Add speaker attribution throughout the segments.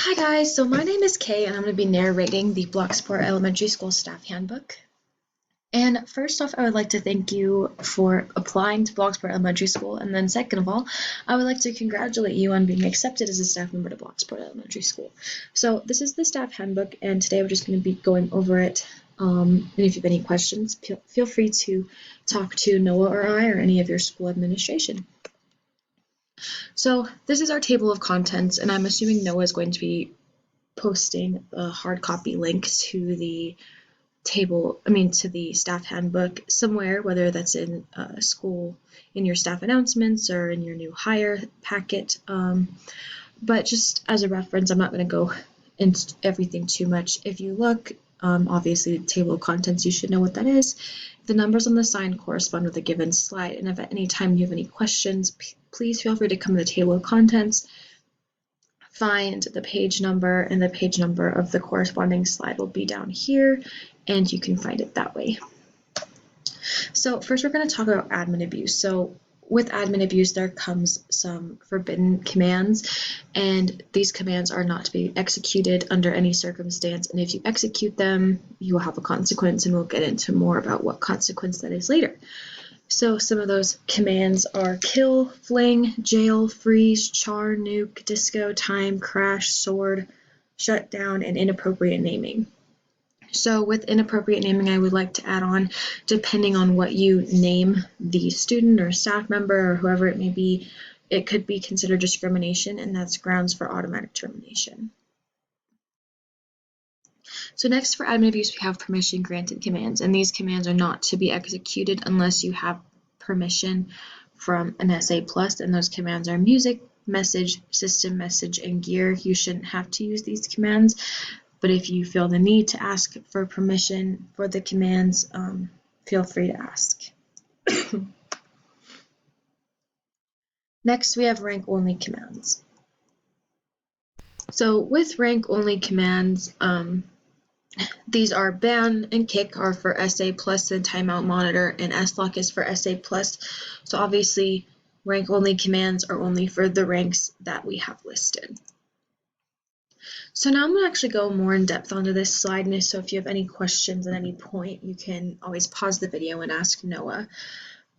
Speaker 1: Hi guys, so my name is Kay and I'm going to be narrating the Bloxport Elementary School Staff Handbook. And first off, I would like to thank you for applying to Bloxport Elementary School, and then second of all, I would like to congratulate you on being accepted as a staff member to Bloxport Elementary School. So this is the staff handbook, and today we're just going to be going over it. And if you have any questions, feel free to talk to Noah or I or any of your school administration. So this is our table of contents, and I'm assuming Noah is going to be posting a hard copy link to the to the staff handbook somewhere, whether that's in school, in your staff announcements or in your new hire packet. But just as a reference, I'm not going to go into everything too much. If you look, obviously the table of contents, you should know what that is. The numbers on the sign correspond with a given slide, and if at any time you have any questions, please feel free to come to the table of contents, find the page number, and the page number of the corresponding slide will be down here, and you can find it that way. So first we're going to talk about admin abuse. So with admin abuse, there comes some forbidden commands, and these commands are not to be executed under any circumstance, and if you execute them, you will have a consequence, and we'll get into more about what consequence that is later. So some of those commands are kill, fling, jail, freeze, char, nuke, disco, time, crash, sword, shut down, and inappropriate naming. So with inappropriate naming, I would like to add on, depending on what you name the student or staff member or whoever it may be, it could be considered discrimination, and that's grounds for automatic termination. So next, for admin abuse, we have permission granted commands, and these commands are not to be executed unless you have permission from an SA+, and those commands are music, message, system message, and gear. You shouldn't have to use these commands, but if you feel the need to ask for permission for the commands, feel free to ask. Next, we have rank-only commands. So with rank-only commands, these are ban and kick are for SA+ and timeout monitor, and SLOC is for SA+. So obviously, rank-only commands are only for the ranks that we have listed. So now I'm going to actually go more in depth onto this slide, and so if you have any questions at any point, you can always pause the video and ask Noah.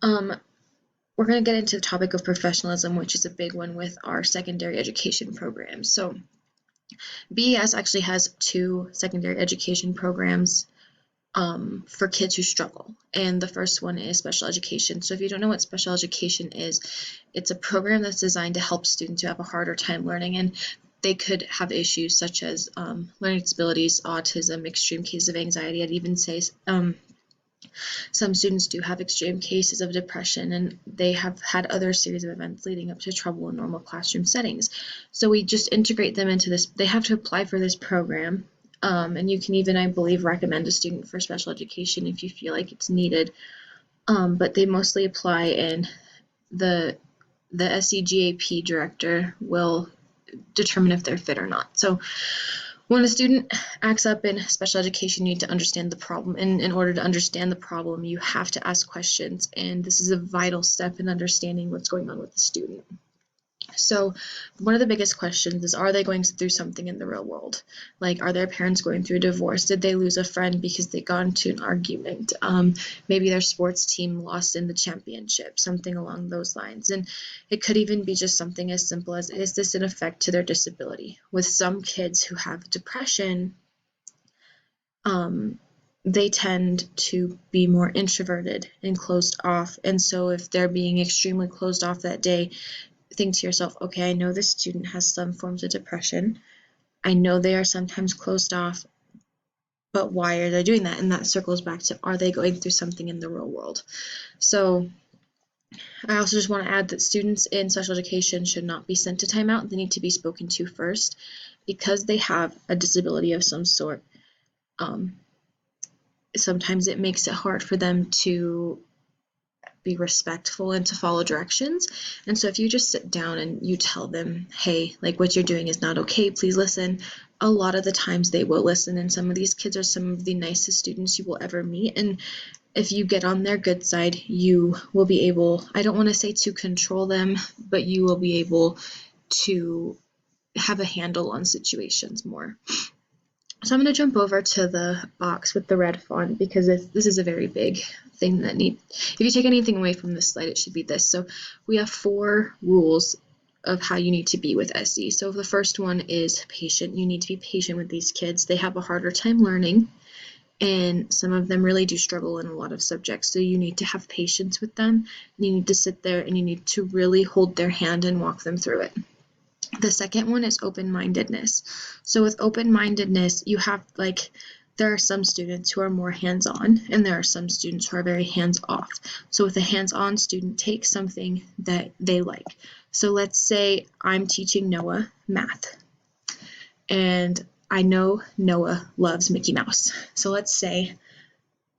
Speaker 1: We're going to get into the topic of professionalism, which is a big one with our secondary education programs. So BES actually has 2 secondary education programs for kids who struggle, and the first one is special education. So if you don't know what special education is, it's a program that's designed to help students who have a harder time learning, and they could have issues such as learning disabilities, autism, extreme cases of anxiety. I'd even say some students do have extreme cases of depression, and they have had other series of events leading up to trouble in normal classroom settings. So we just integrate them into this. They have to apply for this program, and you can even, I believe, recommend a student for special education if you feel like it's needed. But they mostly apply, and the SEGAP director will determine if they're fit or not. So when a student acts up in special education, you need to understand the problem, and in order to understand the problem, you have to ask questions, and this is a vital step in understanding what's going on with the student. So one of the biggest questions is, are they going through something in the real world? Like, are their parents going through a divorce? Did they lose a friend because they got into an argument? Maybe their sports team lost in the championship, something along those lines. And it could even be just something as simple as, is this an effect to their disability? With some kids who have depression, they tend to be more introverted and closed off. And so if they're being extremely closed off that day, think to yourself, okay, I know this student has some forms of depression. I know they are sometimes closed off, but why are they doing that? And that circles back to, are they going through something in the real world? So I also just want to add that students in special education should not be sent to timeout. They need to be spoken to first because they have a disability of some sort. Sometimes it makes it hard for them to be respectful and to follow directions. And so if you just sit down and you tell them, hey, like, what you're doing is not okay, please listen, a lot of the times they will listen. And some of these kids are some of the nicest students you will ever meet. And if you get on their good side, you will be able, I don't want to say to control them, but you will be able to have a handle on situations more. So I'm going to jump over to the box with the red font because this is a very big thing that if you take anything away from this slide, it should be this. So we have 4 rules of how you need to be with SE. So the first one is patient. You need to be patient with these kids. They have a harder time learning, and some of them really do struggle in a lot of subjects. So you need to have patience with them, and you need to sit there and you need to really hold their hand and walk them through it. The second one is open-mindedness. So with open-mindedness, you have there are some students who are more hands-on and there are some students who are very hands-off. So with a hands-on student, take something that they like. So let's say I'm teaching Noah math and I know Noah loves Mickey Mouse. So let's say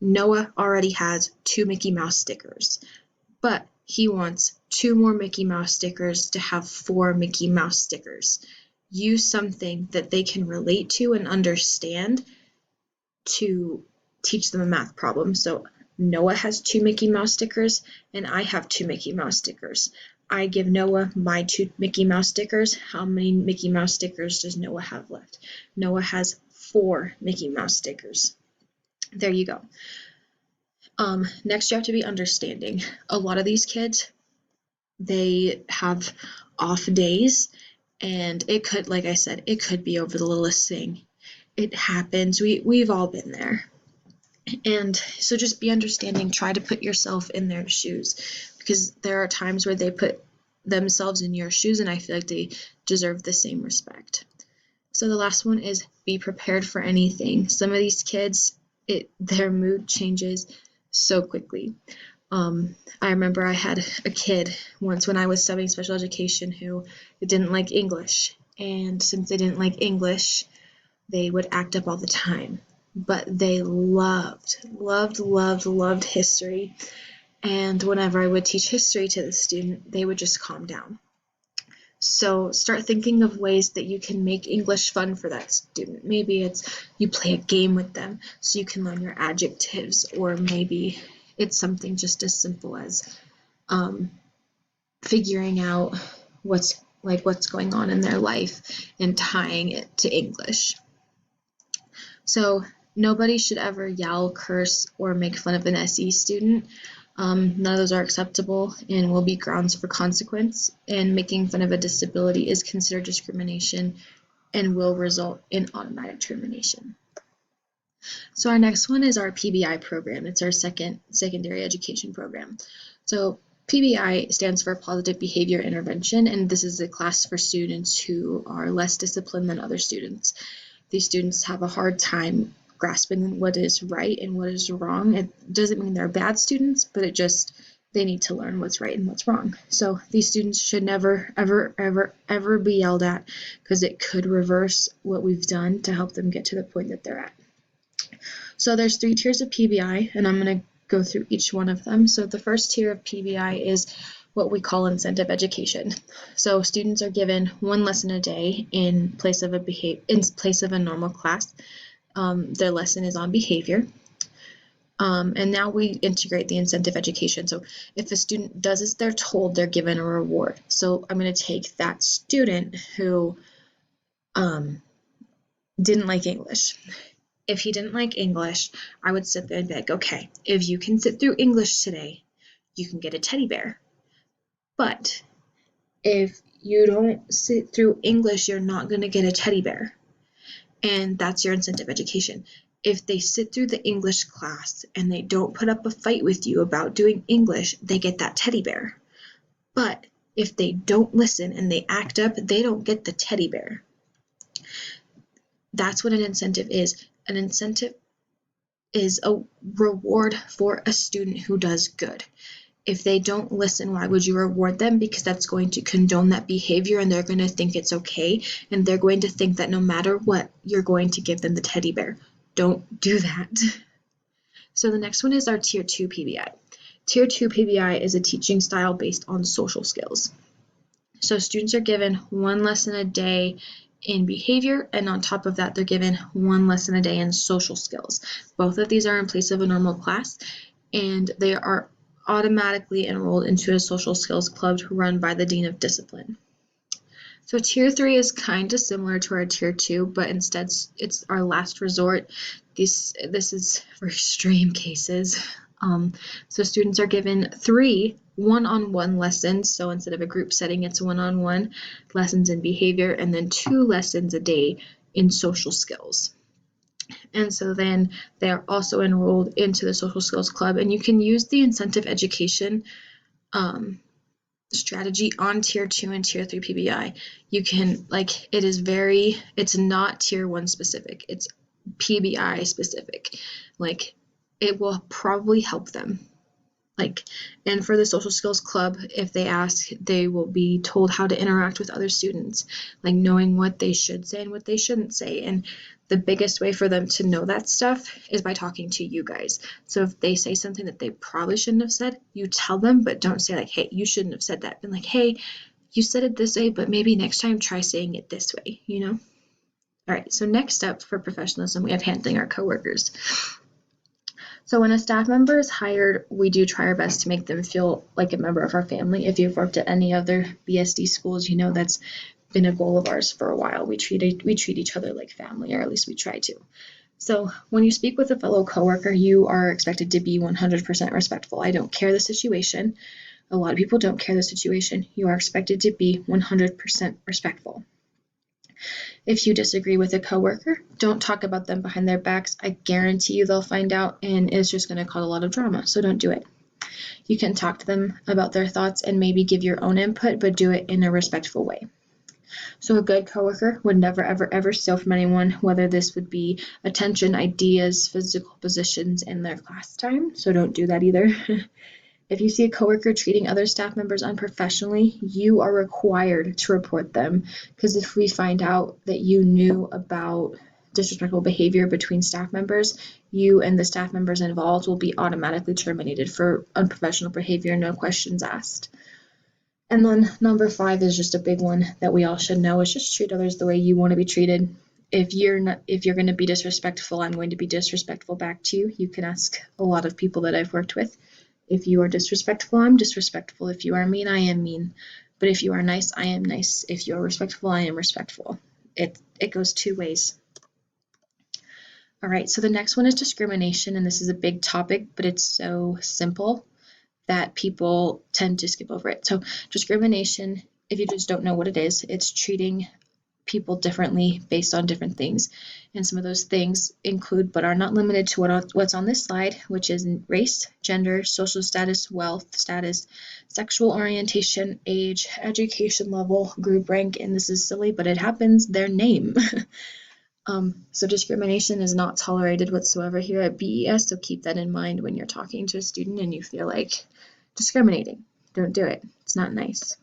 Speaker 1: Noah already has 2 Mickey Mouse stickers, but he wants 2 more Mickey Mouse stickers to have 4 Mickey Mouse stickers. Use something that they can relate to and understand to teach them a math problem. So Noah has 2 Mickey Mouse stickers and I have 2 Mickey Mouse stickers. I give Noah my 2 Mickey Mouse stickers. How many Mickey Mouse stickers does Noah have left? Noah has 4 Mickey Mouse stickers. There you go. Next, you have to be understanding. A lot of these kids, they have off days, and it could, like I said, it could be over the littlest thing. It happens. We've all been there. And so just be understanding. Try to put yourself in their shoes, because there are times where they put themselves in your shoes, and I feel like they deserve the same respect. So the last one is be prepared for anything. Some of these kids, their mood changes so quickly. I remember I had a kid once when I was studying special education who didn't like English, and since they didn't like English, they would act up all the time. But they loved history, and whenever I would teach history to the student, they would just calm down. So start thinking of ways that you can make English fun for that student. Maybe it's you play a game with them so you can learn your adjectives, or maybe it's something just as simple as figuring out what's going on in their life and tying it to English. So nobody should ever yell, curse, or make fun of an SE student. None of those are acceptable and will be grounds for consequence, and making fun of a disability is considered discrimination and will result in automatic termination. So our next one is our PBI program. It's our secondary education program. So PBI stands for Positive Behavior Intervention, and this is a class for students who are less disciplined than other students. These students have a hard time grasping what is right and what is wrong. It doesn't mean they're bad students, but they need to learn what's right and what's wrong. So these students should never, ever be yelled at, because it could reverse what we've done to help them get to the point that they're at. So there's 3 tiers of PBI, and I'm going to go through each one of them. So the first tier of PBI is what we call incentive education. So students are given 1 lesson a day in place of a normal class. Their lesson is on behavior. And now we integrate the incentive education. So if a student does as they're told, they're given a reward. So I'm going to take that student who didn't like English. If he didn't like English, I would sit there and be like, okay, if you can sit through English today, you can get a teddy bear. But if you don't sit through English, you're not going to get a teddy bear. And that's your incentive education. If they sit through the English class and they don't put up a fight with you about doing English, they get that teddy bear. But if they don't listen and they act up, they don't get the teddy bear. That's what an incentive is. An incentive is a reward for a student who does good. If they don't listen, why would you reward them? Because that's going to condone that behavior, and they're going to think it's okay, and they're going to think that no matter what, you're going to give them the teddy bear. Don't do that. So the next one is our Tier 2 PBI. Tier 2 PBI is a teaching style based on social skills. So students are given 1 lesson a day in behavior, and on top of that, they're given 1 lesson a day in social skills. Both of these are in place of a normal class, and they are automatically enrolled into a social skills club run by the Dean of Discipline. So tier 3 is kind of similar to our tier 2, but instead it's our last resort. This is for extreme cases. So students are given 3 one-on-one lessons. So instead of a group setting, it's one-on-one lessons in behavior, and then 2 lessons a day in social skills. And so then they are also enrolled into the social skills club, and you can use the incentive education strategy on tier 2 and tier 3 PBI. You can, like, it's not tier 1 specific, it's PBI specific. Like, it will probably help them. Like, and for the social skills club, if they ask, they will be told how to interact with other students, like knowing what they should say and what they shouldn't say. And the biggest way for them to know that stuff is by talking to you guys. So if they say something that they probably shouldn't have said, you tell them, but don't say like, hey, you shouldn't have said that. And like, hey, you said it this way, but maybe next time try saying it this way, you know? All right, so next up for professionalism, we have handling our coworkers. So when a staff member is hired, we do try our best to make them feel like a member of our family. If you've worked at any other BSD schools, you know that's been a goal of ours for a while. We treat each other like family, or at least we try to. So when you speak with a fellow coworker, you are expected to be 100% respectful. I don't care the situation. A lot of people don't care the situation. You are expected to be 100% respectful. If you disagree with a coworker, don't talk about them behind their backs. I guarantee you they'll find out, and it's just going to cause a lot of drama, so don't do it. You can talk to them about their thoughts and maybe give your own input, but do it in a respectful way. So a good coworker would never, ever, ever steal from anyone, whether this would be attention, ideas, physical positions in their class time, so don't do that either. If you see a coworker treating other staff members unprofessionally, you are required to report them, because if we find out that you knew about disrespectful behavior between staff members, you and the staff members involved will be automatically terminated for unprofessional behavior, no questions asked. And then number 5 is just a big one that we all should know, is just treat others the way you want to be treated. If you're going to be disrespectful, I'm going to be disrespectful back to you. You can ask a lot of people that I've worked with. If you are disrespectful, I'm disrespectful. If you are mean, I am mean. But if you are nice, I am nice. If you are respectful, I am respectful. It goes 2 ways. All right, so the next one is discrimination, and this is a big topic, but it's so simple that people tend to skip over it. So discrimination, if you just don't know what it is, it's treating people differently based on different things. And some of those things include, but are not limited to what's on this slide, which is race, gender, social status, wealth status, sexual orientation, age, education level, group rank, and this is silly, but it happens, their name. So discrimination is not tolerated whatsoever here at BES, so keep that in mind when you're talking to a student and you feel like discriminating. Don't do it. It's not nice.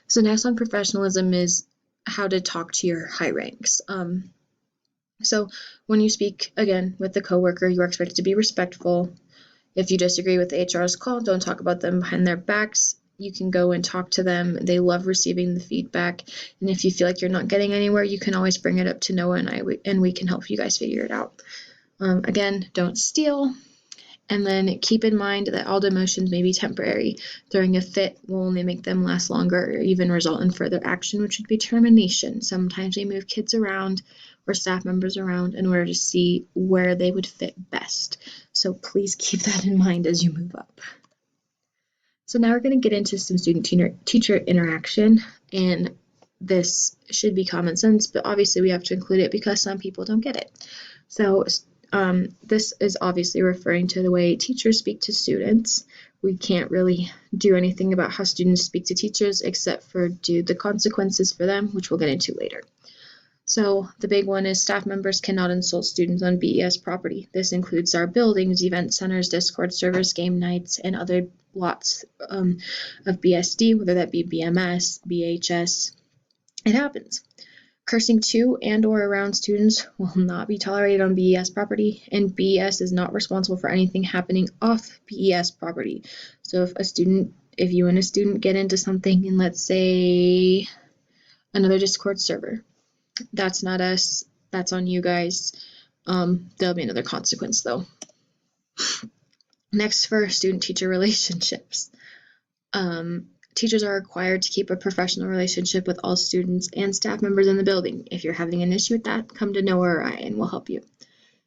Speaker 1: So next on professionalism is how to talk to your high ranks. So when you speak, again, with the coworker, you are expected to be respectful. If you disagree with the HR's call, don't talk about them behind their backs. You can go and talk to them. They love receiving the feedback. And if you feel like you're not getting anywhere, you can always bring it up to Noah and we can help you guys figure it out. Again, don't steal. And then keep in mind that all demotions may be temporary. Throwing a fit will only make them last longer or even result in further action, which would be termination. Sometimes they move kids around or staff members around in order to see where they would fit best. So please keep that in mind as you move up. So now we're going to get into some student-teacher interaction, and this should be common sense, but obviously we have to include it because some people don't get it. So this is obviously referring to the way teachers speak to students. We can't really do anything about how students speak to teachers except for do the consequences for them, which we'll get into later. So the big one is staff members cannot insult students on BES property. This includes our buildings, event centers, Discord servers, game nights, and other lots of BSD, whether that be BMS, BHS. It happens. Cursing to and or around students will not be tolerated on BES property, and BES is not responsible for anything happening off BES property. So if you and a student get into something in, let's say, another Discord server, that's not us, that's on you guys. There'll be another consequence though. Next, for student-teacher relationships. teachers are required to keep a professional relationship with all students and staff members in the building. If you're having an issue with that, come to Noah or I and we'll help you.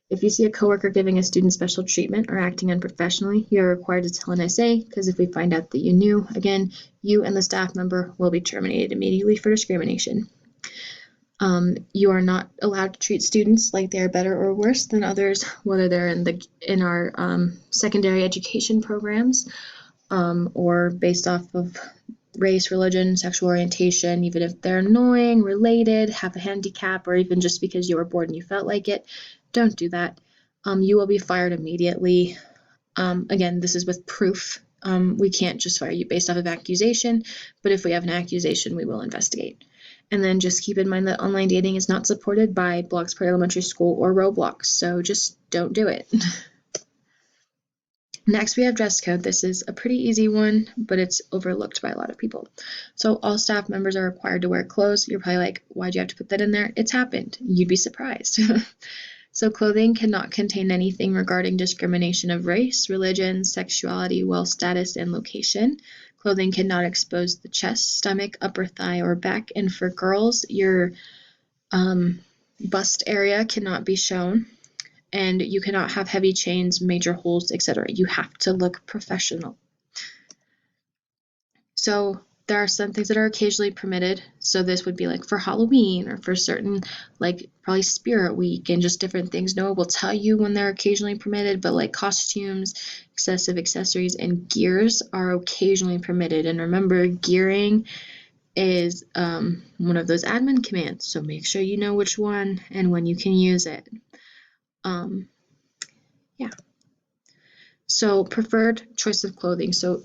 Speaker 1: If you see a coworker giving a student special treatment or acting unprofessionally, you are required to tell an SA, because if we find out that you knew, again, you and the staff member will be terminated immediately for discrimination. You are not allowed to treat students like they are better or worse than others, whether they're in our secondary education programs or based off of race, religion, sexual orientation, even if they're annoying, related, have a handicap, or even just because you were bored and you felt like it. Don't do that. You will be fired immediately. Again, this is with proof. We can't just fire you based off of accusation, but if we have an accusation, we will investigate. And then just keep in mind that online dating is not supported by Bloxport Elementary School or Roblox, so just don't do it. Next, we have dress code. This is a pretty easy one, but it's overlooked by a lot of people. So all staff members are required to wear clothes. You're probably like, why'd you have to put that in there? It's happened. You'd be surprised. So clothing cannot contain anything regarding discrimination of race, religion, sexuality, wealth status, and location. Clothing cannot expose the chest, stomach, upper thigh, or back. And for girls, your bust area cannot be shown. And you cannot have heavy chains, major holes, etc. You have to look professional. So there are some things that are occasionally permitted. So this would be like for Halloween or for certain, like probably Spirit Week and just different things. Noah will tell you when they're occasionally permitted, but like costumes, excessive accessories, and gears are occasionally permitted. And remember, gearing is one of those admin commands. So make sure you know which one and when you can use it. Yeah. So preferred choice of clothing. So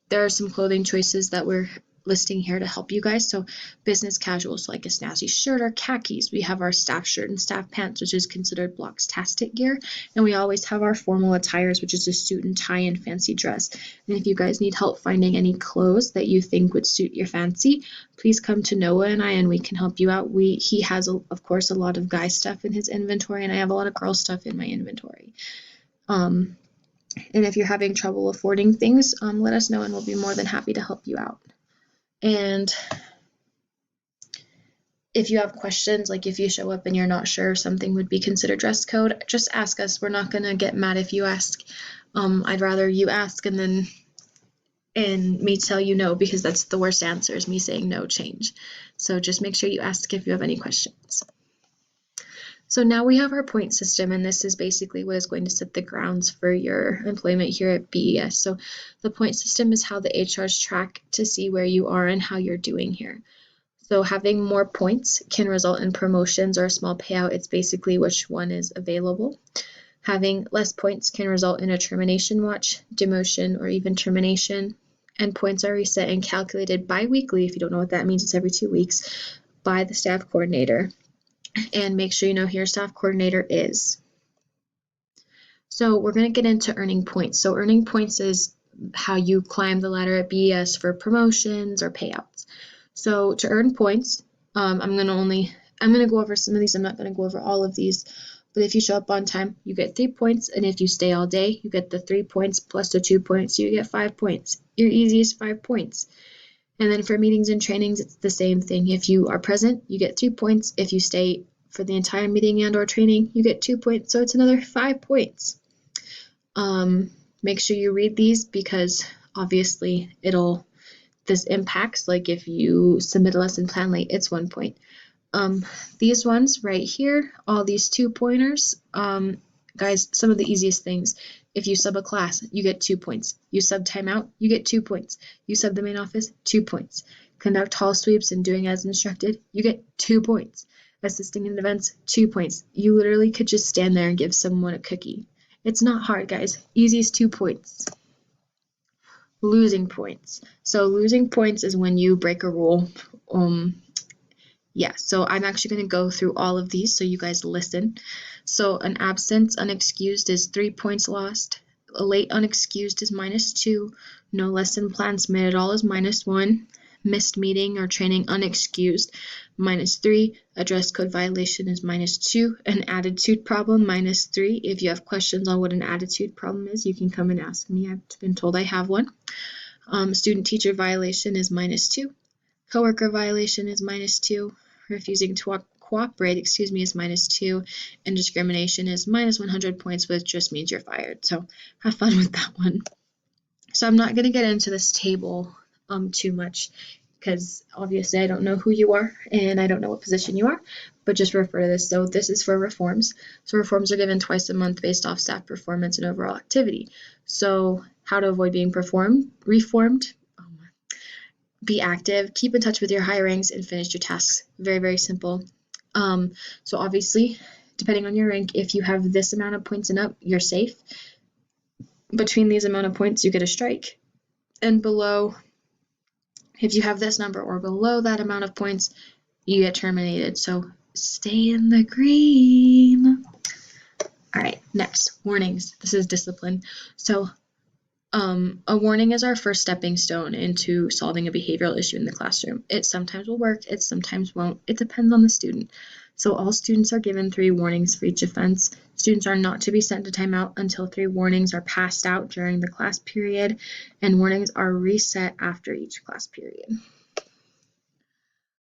Speaker 1: there are some clothing choices that we're listing here to help you guys. So business casual, so like a snazzy shirt or khakis. We have our staff shirt and staff pants, which is considered Bloxtastic gear. And we always have our formal attires, which is a suit and tie and fancy dress. And if you guys need help finding any clothes that you think would suit your fancy, please come to Noah and I, and we can help you out. He has, of course, a lot of guy stuff in his inventory, and I have a lot of girl stuff in my inventory. And if you're having trouble affording things, let us know and we'll be more than happy to help you out. And if you have questions, like if you show up and you're not sure something would be considered dress code, just ask us. We're not going to get mad if you ask. I'd rather you ask and me tell you no, because that's the worst answer, is me saying no change. So just make sure you ask if you have any questions. So now we have our point system, and this is basically what is going to set the grounds for your employment here at BES. So the point system is how the HRs track to see where you are and how you're doing here. So having more points can result in promotions or a small payout. It's basically which one is available. Having less points can result in a termination watch, demotion, or even termination. And points are reset and calculated bi-weekly. If you don't know what that means, it's every 2 weeks, by the staff coordinator. And make sure you know who your staff coordinator is. So we're going to get into earning points. So earning points is how you climb the ladder at BES for promotions or payouts. So to earn points, I'm going to go over some of these. I'm not going to go over all of these. But if you show up on time, you get 3 points. And if you stay all day, you get the 3 points plus the 2 points. You get 5 points. Your easiest 5 points. And then for meetings and trainings, it's the same thing. If you are present, you get 3 points. If you stay for the entire meeting and or training, you get 2 points. So it's another 5 points. Make sure you read these, because obviously this impacts, like if you submit a lesson plan late, it's 1 point. These ones right here, all these 2-pointers, guys, some of the easiest things. If you sub a class, you get 2 points. You sub timeout, you get 2 points. You sub the main office, 2 points. Conduct hall sweeps and doing as instructed, you get 2 points. Assisting in events, 2 points. You literally could just stand there and give someone a cookie. It's not hard, guys. Easiest 2 points. Losing points. So losing points is when you break a rule. So I'm actually going to go through all of these so you guys listen. So an absence unexcused is 3 points lost. A late unexcused is -2. No lesson plan submitted at all is -1. Missed meeting or training unexcused, -3. A dress code violation is -2. An attitude problem, -3. If you have questions on what an attitude problem is, you can come and ask me. I've been told I have one. Student-teacher violation is -2. Coworker violation is -2. Refusing to cooperate, is -2. And discrimination is -100 points, which just means you're fired. So have fun with that one. So I'm not going to get into this table too much because obviously I don't know who you are and I don't know what position you are, but just refer to this. So this is for reforms. So reforms are given twice a month based off staff performance and overall activity. So how to avoid being reformed, be active, keep in touch with your higher ranks, and finish your tasks. Very, very simple. So obviously, depending on your rank, if you have this amount of points and up, you're safe. Between these amount of points, you get a strike. And below, if you have this number or below that amount of points, you get terminated. So stay in the green. All right, next, warnings. This is discipline. So a warning is our first stepping stone into solving a behavioral issue in the classroom. It sometimes will work, it sometimes won't. It depends on the student. So all students are given 3 warnings for each offense. Students are not to be sent to timeout until 3 warnings are passed out during the class period, and warnings are reset after each class period.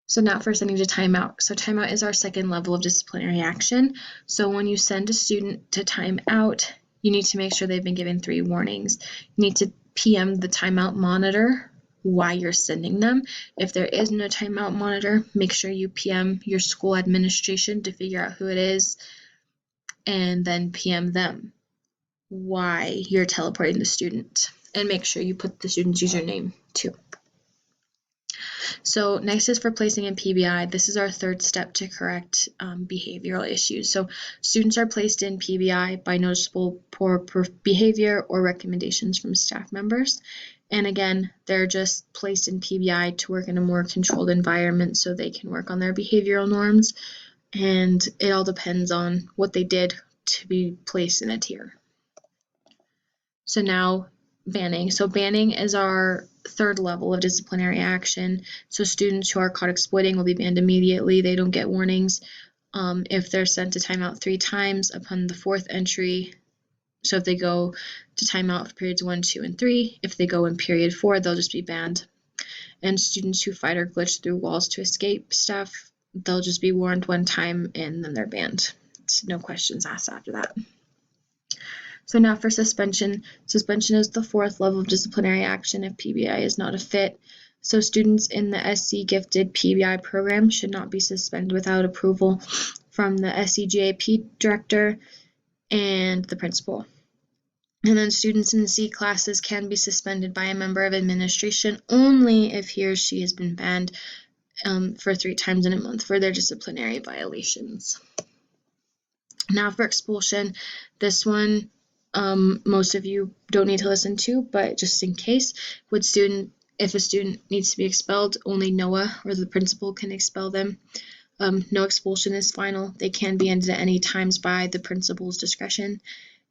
Speaker 1: So now for sending to timeout. So timeout is our second level of disciplinary action. So when you send a student to timeout, you need to make sure they've been given 3 warnings. You need to PM the timeout monitor why you're sending them. If there is no timeout monitor, make sure you PM your school administration to figure out who it is, and then PM them why you're teleporting the student. And make sure you put the student's username too. So next is for placing in PBI. This is our third step to correct behavioral issues. So students are placed in PBI by noticeable poor behavior or recommendations from staff members. And again, they're just placed in PBI to work in a more controlled environment so they can work on their behavioral norms. And it all depends on what they did to be placed in a tier. So now banning. So banning is our third level of disciplinary action. So students who are caught exploiting will be banned immediately. They don't get warnings. If they're sent to timeout 3 times upon the 4th entry, so if they go to timeout for periods 1, 2, and 3, if they go in period 4, they'll just be banned. And students who fight or glitch through walls to escape stuff, they'll just be warned 1 time and then they're banned. It's no questions asked after that. So now for suspension. Suspension is the 4th level of disciplinary action if PBI is not a fit. So students in the SC gifted PBI program should not be suspended without approval from the SCGAP director and the principal. And then students in C classes can be suspended by a member of administration only if he or she has been banned for 3 times in a month for their disciplinary violations. Now for expulsion, this one most of you don't need to listen to, but just in case, if a student needs to be expelled, only NOAA or the principal can expel them. No expulsion is final. They can be ended at any times by the principal's discretion.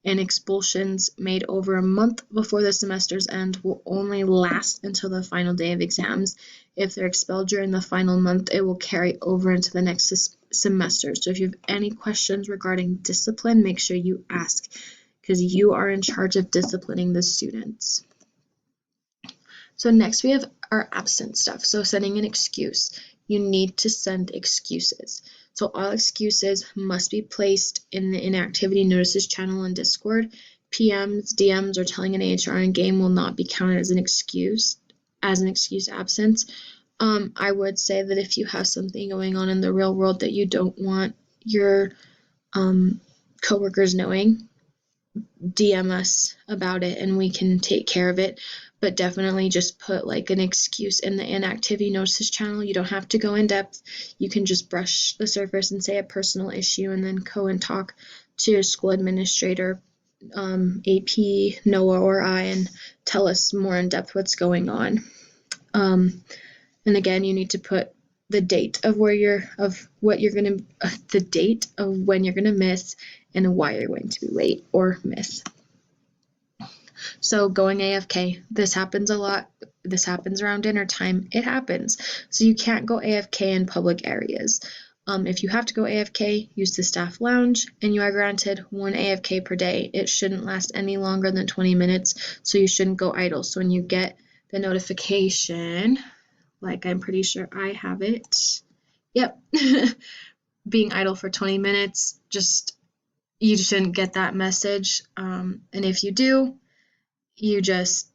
Speaker 1: And expulsions made over a month before the semester's end will only last until the final day of exams. If they're expelled during the final month, it will carry over into the next semester. So if you have any questions regarding discipline, make sure you ask, because you are in charge of disciplining the students. So next we have our absence stuff. So sending an excuse. You need to send excuses. So all excuses must be placed in the inactivity notices channel in Discord. PMs, DMs, or telling an AHR in game will not be counted as an excuse absence. I would say that if you have something going on in the real world that you don't want your coworkers knowing, DM us about it and we can take care of it. But definitely just put like an excuse in the inactivity notices channel. You don't have to go in depth. You can just brush the surface and say a personal issue and then go and talk to your school administrator, AP, Noah, or I, and tell us more in depth what's going on. And again, you need to put the date of when you're gonna miss and why you're going to be late or miss. So going AFK, this happens a lot. This happens around dinner time. It happens. So you can't go AFK in public areas. If you have to go AFK, use the staff lounge, and you are granted 1 AFK per day. It shouldn't last any longer than 20 minutes, so you shouldn't go idle. So when you get the notification, like I'm pretty sure I have it. Yep. Being idle for 20 minutes, you shouldn't get that message. And if you do, you just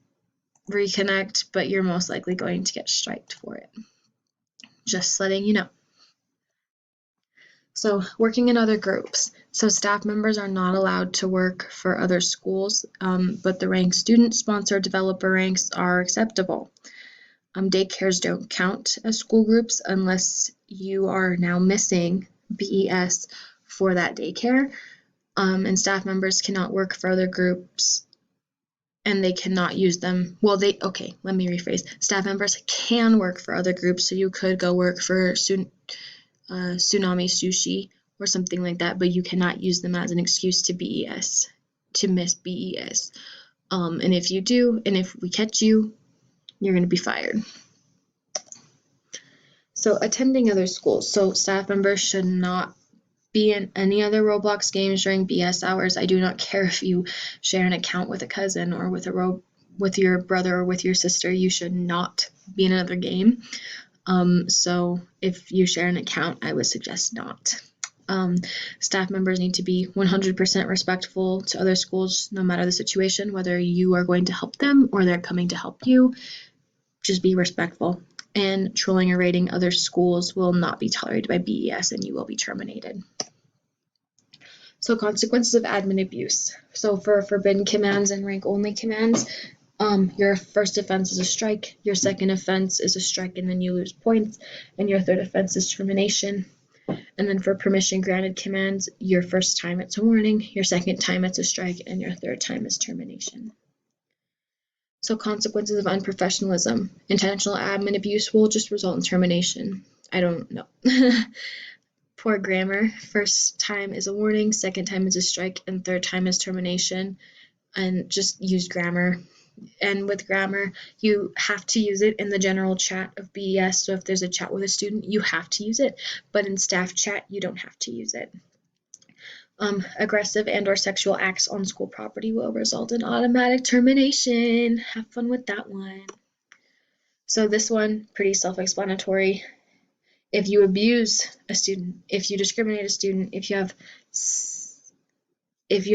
Speaker 1: reconnect, but you're most likely going to get striked for it. Just letting you know. So working in other groups. So staff members are not allowed to work for other schools, but the rank student, sponsor, developer ranks are acceptable. Daycares don't count as school groups unless you are now missing BES for that daycare. And staff members cannot work for other groups and they cannot use them. Well, okay, let me rephrase. Staff members can work for other groups, so you could go work for Tsunami Sushi or something like that, but you cannot use them as an excuse to miss BES. And if you do, and if we catch you, you're going to be fired. So attending other schools. So staff members should not be in any other Roblox games during BS hours. I do not care if you share an account with a cousin or with your brother or with your sister. You should not be in another game. So if you share an account, I would suggest not. Staff members need to be 100% respectful to other schools, no matter the situation, whether you are going to help them or they're coming to help you. Just be respectful. And trolling or raiding other schools will not be tolerated by BES and you will be terminated. So consequences of admin abuse. So for forbidden commands and rank only commands, your first offense is a strike, your second offense is a strike and then you lose points, and your third offense is termination. And then for permission granted commands, your first time it's a warning, your second time it's a strike, and your third time is termination. So consequences of unprofessionalism. Intentional admin abuse will just result in termination. I don't know. Poor grammar. First time is a warning, second time is a strike, and third time is termination. And just use grammar. And with grammar, you have to use it in the general chat of BES. So if there's a chat with a student, you have to use it. But in staff chat, you don't have to use it. Aggressive and/or sexual acts on school property will result in automatic termination. Have fun with that one. So this one, pretty self-explanatory. If you abuse a student, if you discriminate a student, if you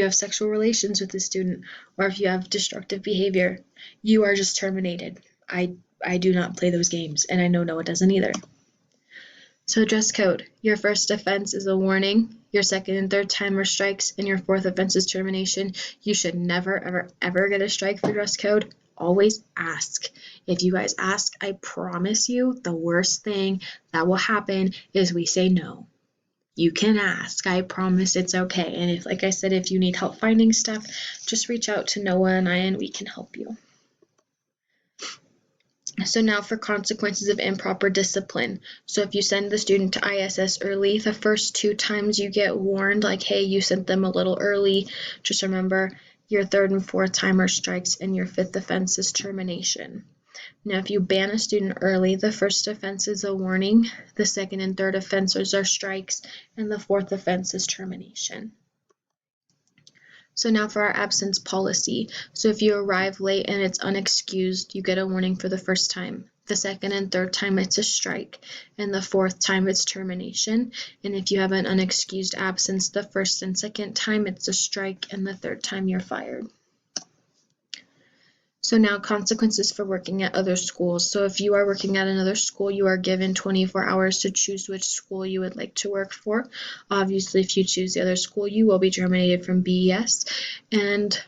Speaker 1: have sexual relations with a student, or if you have destructive behavior, you are just terminated. I do not play those games, and I know Noah doesn't either. So dress code. Your first offense is a warning, your second and third time are strikes, and your fourth offense is termination. You should never, ever, ever get a strike for dress code. Always ask. If you guys ask, I promise you the worst thing that will happen is we say no. You can ask. I promise it's okay. And if, like I said, if you need help finding stuff, just reach out to Noah and I, and we can help you. So now for consequences of improper discipline. So if you send the student to ISS early, the first 2 times you get warned, like, hey, you sent them a little early, just remember your third and fourth time are strikes and your fifth offense is termination. Now, if you ban a student early, the first offense is a warning, the second and third offenses are strikes, and the fourth offense is termination. So now for our absence policy. So if you arrive late and it's unexcused, you get a warning for the first time. The second and third time it's a strike, and the fourth time it's termination. And if you have an unexcused absence, the first and second time it's a strike, and the third time you're fired. So now consequences for working at other schools. So if you are working at another school, you are given 24 hours to choose which school you would like to work for. Obviously, if you choose the other school, you will be terminated from BES. And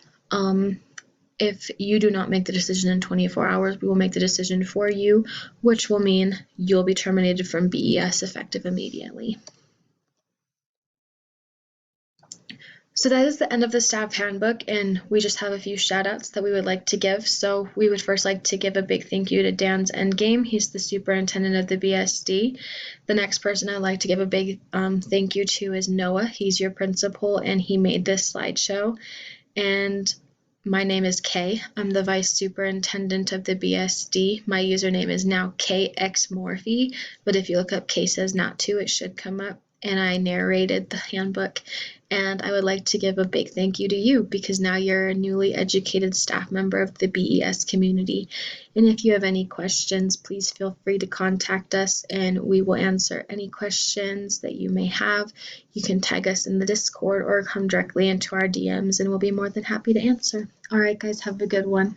Speaker 1: if you do not make the decision in 24 hours, we will make the decision for you, which will mean you'll be terminated from BES effective immediately. So that is the end of the staff handbook, and we just have a few shout outs that we would like to give. So we would first like to give a big thank you to Dan's Endgame. He's the superintendent of the BSD. The next person I'd like to give a big thank you to is Noah. He's your principal, and he made this slideshow. And my name is Kay. I'm the vice superintendent of the BSD. My username is now KXMorphe, but if you look up Kay Says Not To, it should come up. and I narrated the handbook. And I would like to give a big thank you to you because now you're a newly educated staff member of the BES community. And if you have any questions, please feel free to contact us and we will answer any questions that you may have. You can tag us in the Discord or come directly into our DMs and we'll be more than happy to answer. All right, guys, have a good one.